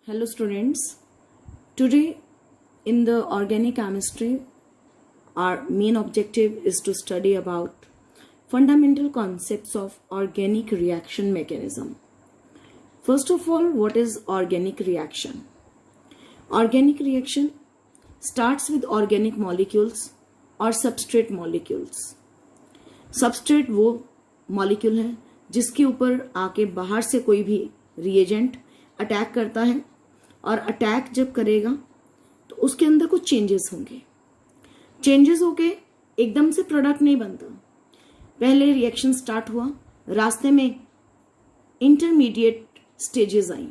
Hello students, today in the organic chemistry our main objective is to study about fundamental concepts of organic reaction mechanism. First of all, what is organic reaction? Organic reaction starts with organic molecules और substrate molecules. Substrate वो molecule है जिसके ऊपर आके बाहर से कोई भी reagent अटैक करता है और अटैक जब करेगा तो उसके अंदर कुछ चेंजेस होंगे. चेंजेस होके एकदम से प्रोडक्ट नहीं बनता. पहले रिएक्शन स्टार्ट हुआ, रास्ते में इंटरमीडिएट स्टेजेस आई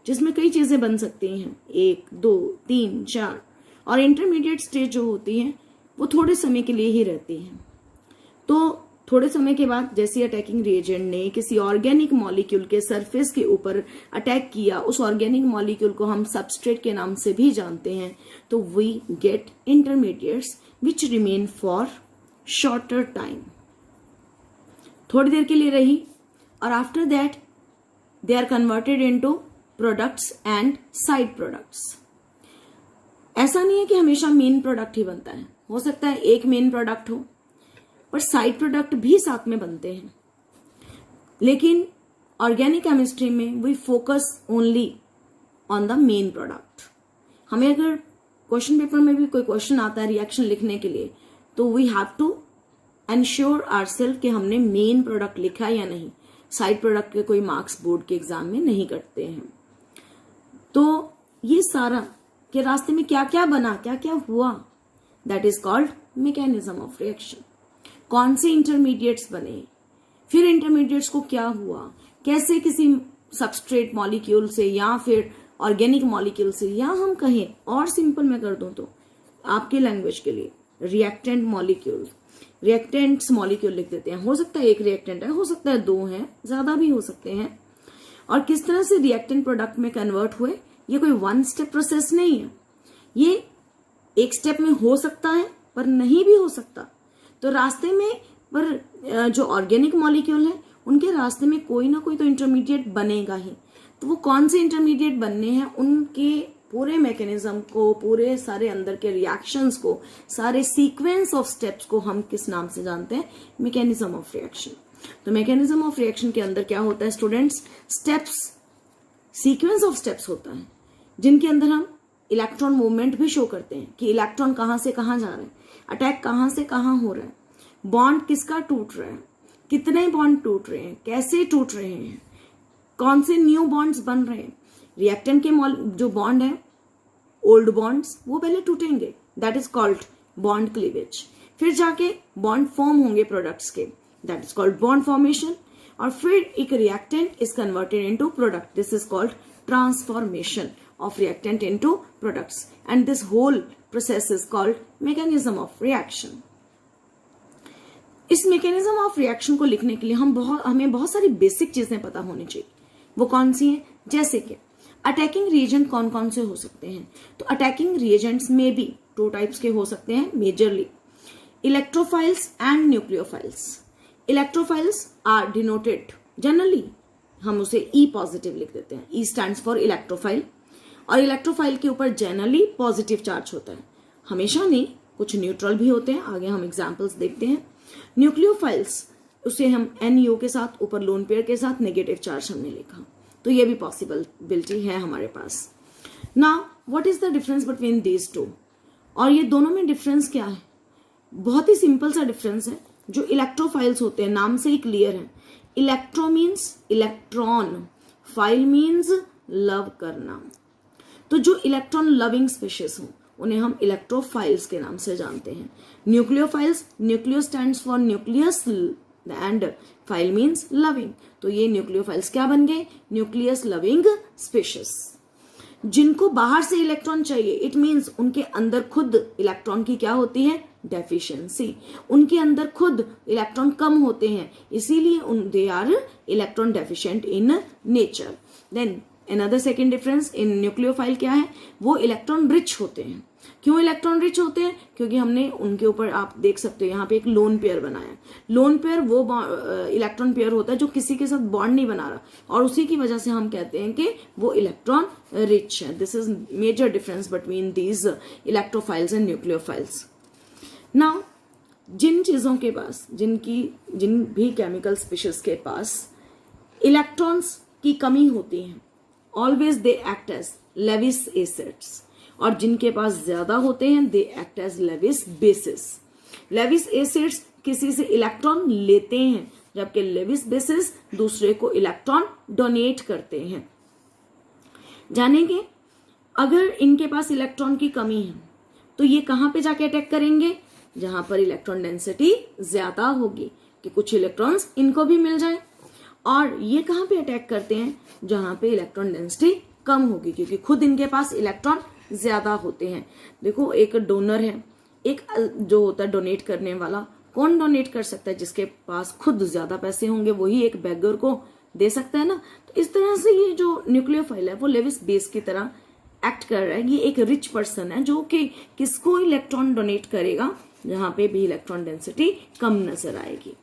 जिसमें कई चीजें बन सकती हैं, 1, 2, 3, 4. और इंटरमीडिएट स्टेज जो होती है वो थोड़े समय के लिए ही रहती है. तो थोड़े समय के बाद जैसे अटैकिंग रिएजेंट ने किसी ऑर्गेनिक मॉलिक्यूल के सरफेस के ऊपर अटैक किया, उस ऑर्गेनिक मॉलिक्यूल को हम सबस्ट्रेट के नाम से भी जानते हैं, तो we get intermediates which remain for shorter time. थोड़ी देर के लिए रही और after that they are converted into products and side products. ऐसा नहीं है कि हमेशा मेन प्रोडक्ट ही बनता है, हो सकता है एक मेन प्रोडक्ट हो पर साइड प्रोडक्ट भी साथ में बनते हैं. लेकिन ऑर्गेनिक केमिस्ट्री में we focus only on the main product. हमें अगर क्वेश्चन पेपर में भी कोई क्वेश्चन आता है रिएक्शन लिखने के लिए, तो we have to ensure ourselves कि हमने मेन प्रोडक्ट लिखा है या नहीं. साइड प्रोडक्ट के कोई मार्क्स बोर्ड के एग्जाम में नहीं कटते हैं. तो ये सारा के रास्ते में क्या क्या बना, क्या क्या हुआ, that is called mechanism of reaction. कौन से इंटरमीडिएट्स बने, फिर इंटरमीडिएट्स को क्या हुआ, कैसे किसी सबस्ट्रेट मॉलिक्यूल से या फिर ऑर्गेनिक मॉलिक्यूल से, या हम कहें और सिंपल में कर दूं तो आपके लैंग्वेज के लिए रिएक्टेंट मॉलिक्यूल, रिएक्टेंट्स मॉलिक्यूल लिख देते हैं. हो सकता है एक रिएक्टेंट है, हो सकता है 2 है, ज्यादा भी हो सकते हैं. और किस तरह से रिएक्टेंट प्रोडक्ट में कन्वर्ट हुए, ये कोई 1 स्टेप प्रोसेस नहीं है. ये एक स्टेप में हो सकता है पर नहीं भी हो सकता. तो रास्ते में पर जो ऑर्गेनिक मॉलिक्यूल है उनके रास्ते में कोई ना कोई तो इंटरमीडिएट बनेगा ही. तो वो कौन से इंटरमीडिएट बनने हैं, उनके पूरे मैकेनिज्म को, पूरे सारे अंदर के रिएक्शंस को, सारे सीक्वेंस ऑफ स्टेप्स को हम किस नाम से जानते हैं, मैकेनिज्म ऑफ रिएक्शन. तो मैकेनिज्म ऑफ रिएक्शन के अंदर क्या होता है students, steps, sequence of steps होता है जिनके अंदर हम इलेक्ट्रॉन मूवमेंट भी शो करते हैं कि इलेक्ट्रॉन कहां से कहां जा रहे हैं, अटैक कहां से कहां हो रहा है, बॉन्ड किसका टूट रहा है, कितने बॉन्ड टूट रहे हैं, कैसे टूट रहे हैं, कौन से न्यू बॉन्ड्स बन रहे हैं. रिएक्टेंट के जो बॉन्ड है, ओल्ड बॉन्ड्स वो पहले टूटेंगे, that is called bond cleavage. फिर जाके बॉन्ड फॉर्म होंगे प्रोडक्ट्स के, that is called bond formation. और फिर एक reactant is converted into product, this is called transformation of reactant into products, and this whole process is called mechanism of reaction. इस mechanism of reaction को लिखने के लिए हमें बहुत सारी बेसिक चीजें पता होनी चाहिए. वो कौन सी हैं, जैसे कि अटैकिंग रिएजेंट कौन कौन से हो सकते हैं. तो अटैकिंग रिएजेंट्स में भी 2 टाइप्स के हो सकते हैं majorly, electrophiles and nucleophiles. Electrophiles are denoted, generally हम उसे E पॉजिटिव लिख देते हैं. E stands for electrophile. और इलेक्ट्रोफाइल के ऊपर जनरली पॉजिटिव चार्ज होता है, हमेशा नहीं, कुछ न्यूट्रल भी होते हैं, आगे हम एग्जांपल्स देखते हैं. न्यूक्लियोफाइल्स उसे हम NO के साथ, ऊपर लोन पेयर के साथ नेगेटिव चार्ज हमने लिखा, तो ये भी पॉसिबिलिटी है हमारे पास. Now what is the difference between these 2, और ये दोनों में डिफरेंस क्या है, बहुत ही सिंपल सा डिफरेंस है. जो इलेक्ट्रोफाइल्स होते हैं नाम से ही क्लियर है, electro means electron, file means love करना. तो जो इलेक्ट्रॉन लविंग स्पीशीज हो उन्हें हम इलेक्ट्रोफाइल्स के नाम से जानते हैं. Nucleophiles, nucleo stands for nucleus and file means loving. तो ये न्यूक्लियोफाइल्स क्या बन गए, न्यूक्लियस लविंग स्पीशीज. जिनको बाहर से इलेक्ट्रॉन चाहिए, इट मीन्स उनके अंदर खुद इलेक्ट्रॉन की क्या होती है, डेफिशिएंसी. उनके अंदर खुद इलेक्ट्रॉन कम होते हैं, इसीलिए they are electron deficient in nature. Then another second difference in nucleophile क्या है, वो इलेक्ट्रॉन रिच होते हैं। क्यों इलेक्ट्रॉन रिच होते हैं, क्योंकि हमने उनके ऊपर आप देख सकते हो यहाँ पे एक लोन पेयर बनाया। लोन पेयर वो इलेक्ट्रॉन पेयर होता है जो किसी के साथ बॉन्ड नहीं बना रहा, और उसी की वजह से हम कहते हैं कि वो इलेक्ट्रॉन रिच है। This is major difference between these electrophiles and nucleophiles. Now जिन चीजों के पास, जिन भी केमिकल स्पीशीज के पास इलेक्ट्रॉन्स की कमी होती है, always they act as Lewis acids, और जिनके पास ज्यादा होते हैं they act as Lewis bases. Lewis acids किसी से इलेक्ट्रॉन लेते हैं, जबकि लेविस बेसिस दूसरे को इलेक्ट्रॉन डोनेट करते हैं। जानेंगे अगर इनके पास इलेक्ट्रॉन की कमी है तो ये कहां पे जाके अटैक करेंगे, जहां पर इलेक्ट्रॉन डेंसिटी ज्यादा होगी कि कुछ इलेक्ट्रॉन्स इनको भी मिल जाए। और ये कहां पे अटैक करते हैं, जहां पे इलेक्ट्रॉन डेंसिटी कम होगी, क्योंकि खुद इनके पास इलेक्ट्रॉन ज्यादा होते हैं। देखो एक डोनर है, एक जो होता है डोनेट करने वाला, कौन डोनेट कर सकता है, जिसके पास खुद ज्यादा पैसे होंगे वही एक बेगर को दे सकता है ना। तो इस तरह से ये जो न्यूक्लियोफाइल है वो लेविस बेस की तरह एक्ट कर रहा है। ये एक रिच पर्सन है जो कि किसको इलेक्ट्रॉन डोनेट करेगा, जहां पे भी इलेक्ट्रॉन डेंसिटी कम नजर आएगी।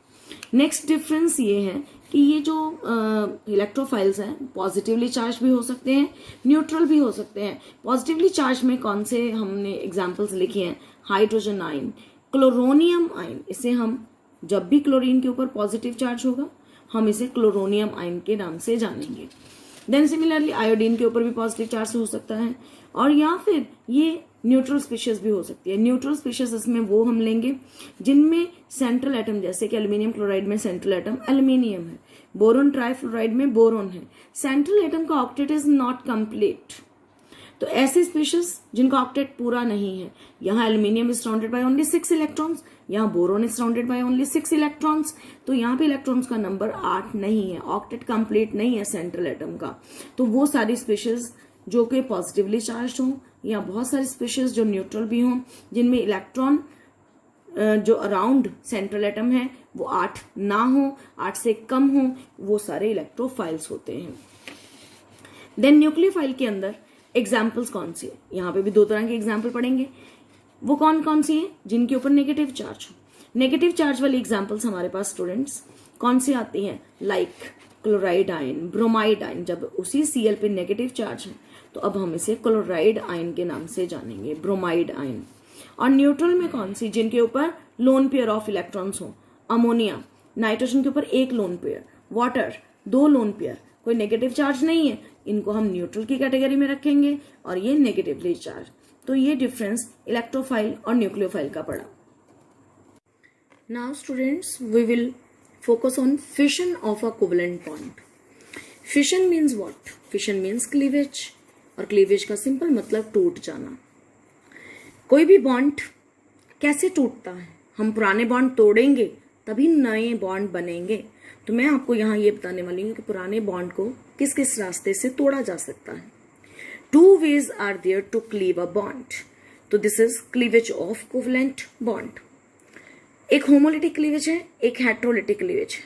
नेक्स्ट डिफरेंस ये है कि ये जो इलेक्ट्रोफाइल्स हैं पॉजिटिवली चार्ज भी हो सकते हैं, न्यूट्रल भी हो सकते हैं। पॉजिटिवली चार्ज में कौन से हमने एग्जांपल्स लिखे हैं, हाइड्रोजन आयन, क्लोरोनियम आयन। इसे हम जब भी क्लोरीन के ऊपर पॉजिटिव चार्ज होगा हम इसे क्लोरोनियम आयन के नाम से जानेंगे। देन सिमिलरली आयोडीन के ऊपर भी पॉजिटिव चार्ज हो सकता है, और या फिर ये न्यूट्रल स्पीशीज भी हो सकती है। न्यूट्रल स्पीशीज इसमें वो हम लेंगे जिनमें सेंट्रल एटम, जैसे कि एल्यूमिनियम क्लोराइड में सेंट्रल एटम एल्यूमिनियम है, बोरोन ट्राइफ्लोराइड में बोरोन है, सेंट्रल एटम का ऑक्टेट इज नॉट कंप्लीट। तो ऐसे स्पीशीज जिनका ऑक्टेट पूरा नहीं है, यहाँ aluminium is surrounded by only 6 electrons, यहाँ boron is surrounded by only 6 electrons. तो यहाँ पे इलेक्ट्रॉन्स का नंबर 8 नहीं है, ऑक्टेट कंप्लीट नहीं है सेंट्रल एटम का। तो वो सारी स्पीशीज जो कि पॉजिटिवली चार्ज हों, या बहुत सारी स्पीशीज जो न्यूट्रल भी हों, जिनमें इलेक्ट्रॉन जो अराउंड सेंट्रल एटम है वो 8 ना हो, 8 से कम हो, वो सारे इलेक्ट्रोफाइल्स होते हैं। देन न्यूक्लियोफाइल के अंदर एग्जाम्पल्स कौन सी है, यहाँ पे भी 2 तरह के एग्जाम्पल पढ़ेंगे। वो कौन कौन सी है, जिनके ऊपर नेगेटिव चार्ज हो। नेगेटिव चार्ज वाली एग्जाम्पल्स हमारे पास स्टूडेंट्स कौन सी आती हैं, like chloride ion, bromide ion. जब उसी Cl पे नेगेटिव चार्ज है तो अब हम इसे क्लोराइड आयन के नाम से जानेंगे, ब्रोमाइड आयन। और न्यूट्रल में कौन सी, जिनके ऊपर लोन पेयर ऑफ इलेक्ट्रॉन्स हो, अमोनिया, नाइट्रोजन के ऊपर 1 lone pair, water 2 lone pair, कोई नेगेटिव चार्ज नहीं है, इनको हम न्यूट्रल की कैटेगरी में रखेंगे, और ये नेगेटिवली चार्ज। तो ये डिफरेंस इलेक्ट्रोफाइल और न्यूक्लियोफाइल का पड़ा। Now students we will focus on fission of a covalent bond. Fission means what? Fission means cleavage, और cleavage का सिंपल मतलब टूट जाना। कोई भी बॉन्ड कैसे टूटता है, हम पुराने बॉन्ड तोड़ेंगे तभी नए बॉन्ड बनेंगे। तो मैं आपको यहाँ ये बताने वाली हूँ कि पुराने बॉन्ड को किस किस रास्ते से तोड़ा जा सकता है। 2 ways are there to cleave a bond. तो this is cleavage of covalent bond. एक होमोलिटिक क्लीवेज है, एक हेट्रोलिटिक क्लीवेज है।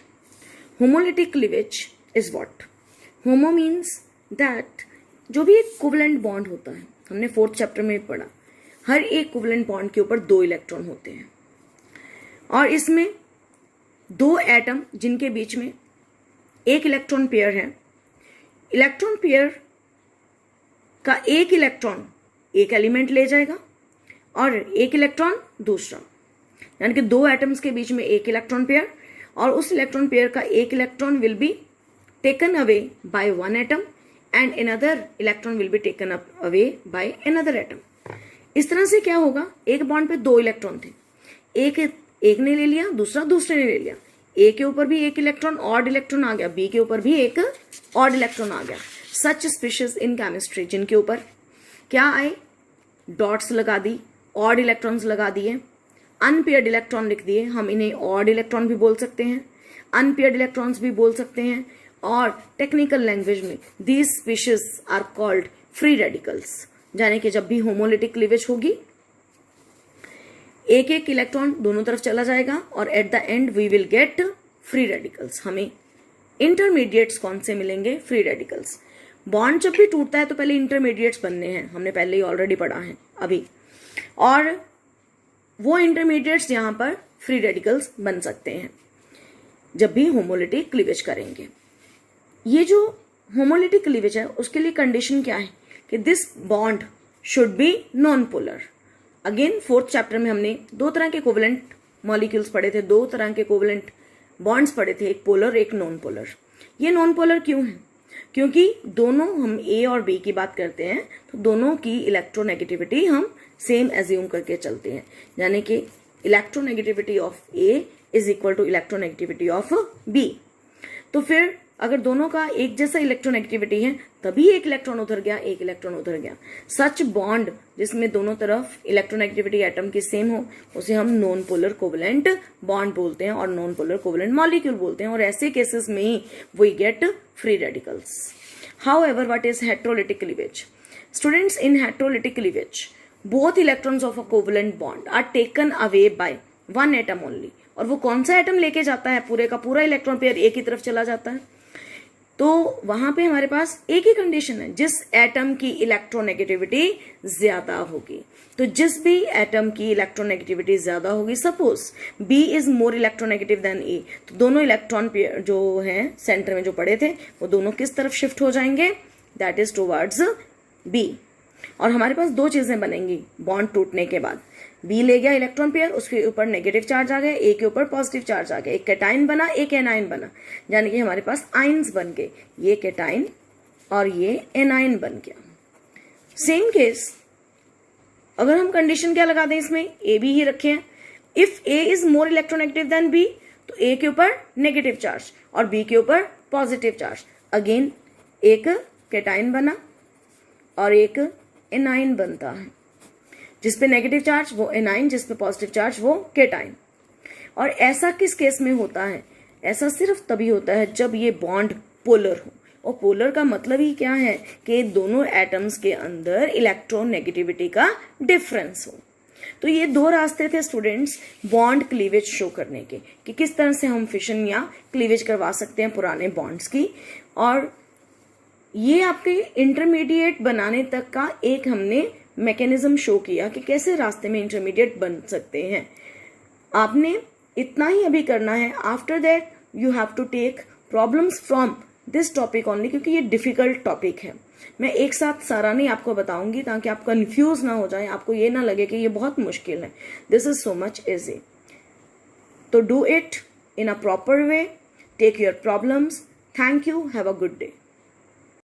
Homolytic cleavage is what? Homo means that जो भी एक कोवलेंट बॉन्ड होता है, हमने 4th चैप्टर में पढ़ा, हर एक कोवलेंट बॉन्ड के ऊपर 2 इलेक्ट्रॉन होते हैं, और इसमें 2 एटम जिनके बीच में एक इलेक्ट्रॉन पेयर है। इलेक्ट्रॉन पेयर का एक इलेक्ट्रॉन एक एलिमेंट ले जाएगा और एक इलेक्ट्रॉन दूसरा, यानी कि 2 एटम्स के बीच में एक इलेक्ट्रॉन पेयर, और उस इलेक्ट्रॉन पेयर का एक electron will be taken away bye 1 atom and another electron will be taken away by another atom. इस तरह से क्या होगा, एक बॉन्ड पे 2 इलेक्ट्रॉन थे, एक ने ले लिया, दूसरे ने ले लिया। ए के ऊपर भी एक इलेक्ट्रॉन ऑड इलेक्ट्रॉन आ गया, बी के ऊपर भी एक ऑड इलेक्ट्रॉन आ गया। सच स्पीशीज इन केमिस्ट्री जिनके ऊपर क्या आए, डॉट्स लगा दी, ऑड इलेक्ट्रॉन्स लगा दिए, अनपेयर्ड इलेक्ट्रॉन लिख दिए, हम इन्हें ऑड इलेक्ट्रॉन भी बोल सकते हैं, अनपेयर्ड इलेक्ट्रॉन्स भी बोल सकते हैं, और टेक्निकल लैंग्वेज में these species are called free radicals. यानी कि जब भी होमोलिटिक क्लीवेज होगी एक एक इलेक्ट्रॉन दोनों तरफ चला जाएगा, और at the end we will get free radicals. हमें इंटरमीडिएट्स कौन से मिलेंगे, फ्री रेडिकल्स। बॉन्ड जब भी टूटता है तो पहले इंटरमीडिएट्स बनने हैं, हमने पहले ही ऑलरेडी पढ़ा है अभी, और वो इंटरमीडिएट्स यहाँ पर फ्री रेडिकल्स बन सकते हैं जब भी होमोलिटिक क्लीवेज करेंगे। ये जो होमोलिटिक क्लीवेज है उसके लिए कंडीशन क्या है कि this bond should be non polar. Again 4th chapter में हमने 2 तरह के कोवेलेंट मॉलिक्यूल्स पढ़े थे, 2 तरह के कोवेलेंट बॉन्ड्स पढ़े थे, एक पोलर एक नॉन पोलर। ये नॉन पोलर क्यों है? क्योंकि दोनों, हम ए और बी की बात करते हैं तो दोनों की इलेक्ट्रोनेगेटिविटी हम सेम एज्यूम करके चलते हैं, यानी कि electronegativity of A is equal to electronegativity of B. तो फिर अगर दोनों का एक जैसा इलेक्ट्रोनेगेटिविटी है तभी एक इलेक्ट्रॉन उधर गया, एक इलेक्ट्रॉन उधर गया। सच बॉन्ड जिसमें दोनों तरफ इलेक्ट्रोनेगेटिविटी एटम की सेम हो उसे हम नॉन पोलर कोवेलेंट बॉन्ड बोलते हैं और नॉन पोलर कोवेलेंट मॉलिक्यूल बोलते हैं, और ऐसे केसेस में ही we get free radicals. However, what is heterolytic cleavage? Students, in heterolytic cleavage both electrons of a covalent bond are taken away by one atom only. और वो कौन सा एटम लेके जाता है? पूरे का पूरा इलेक्ट्रॉन पेयर एक ही तरफ चला जाता है। तो वहां पे हमारे पास एक ही कंडीशन है, जिस एटम की इलेक्ट्रोनेगेटिविटी ज्यादा होगी। तो जिस भी एटम की इलेक्ट्रोनेगेटिविटी ज्यादा होगी, suppose B is more electronegative than A, तो दोनों इलेक्ट्रॉन जो हैं सेंटर में जो पड़े थे वो दोनों किस तरफ शिफ्ट हो जाएंगे? That is towards B. और हमारे पास 2 चीजें बनेंगी बॉन्ड टूटने के बाद। बी ले गया इलेक्ट्रॉन पेयर, उसके ऊपर नेगेटिव चार्ज आ गया, ए के ऊपर पॉजिटिव चार्ज आ गया, एक कैटाइन बना एक एनाइन बना, यानी कि हमारे पास आइंस बन गए, ये कैटाइन और ये एनाइन बन गया। सेम केस अगर हम कंडीशन क्या लगा दें इसमें, ए बी ही रखे हैं। If A is more electronegative than B, तो ए के ऊपर नेगेटिव चार्ज और बी के ऊपर पॉजिटिव चार्ज, अगेन एक कैटाइन बना और एक एनाइन बनता है। जिसपे नेगेटिव चार्ज वो एनाइन, जिसपे पॉजिटिव चार्ज वो केटाइन। और ऐसा किस केस में होता है? ऐसा सिर्फ तभी होता है जब ये बॉन्ड पोलर हो। और पोलर का मतलब ही क्या है कि दोनों एटम्स के अंदर इलेक्ट्रोनेगेटिविटी का डिफरेंस हो। तो ये 2 रास्ते थे स्टूडेंट्स बॉन्ड क्लीवेज शो करने के, कि किस तरह से हम फिशन या क्लीवेज करवा सकते हैं पुराने बॉन्ड्स की। और ये आपके इंटरमीडिएट बनाने तक का एक हमने मैकेनिज्म शो किया कि कैसे रास्ते में इंटरमीडिएट बन सकते हैं। आपने इतना ही अभी करना है। After that you have to take problems from this topic only, क्योंकि ये डिफिकल्ट टॉपिक है। मैं एक साथ सारा नहीं आपको बताऊंगी ताकि आप कंफ्यूज ना हो जाए, आपको ये ना लगे कि ये बहुत मुश्किल है। This is so much easy. तो do it in a proper way, take your problems. Thank you, have a good day.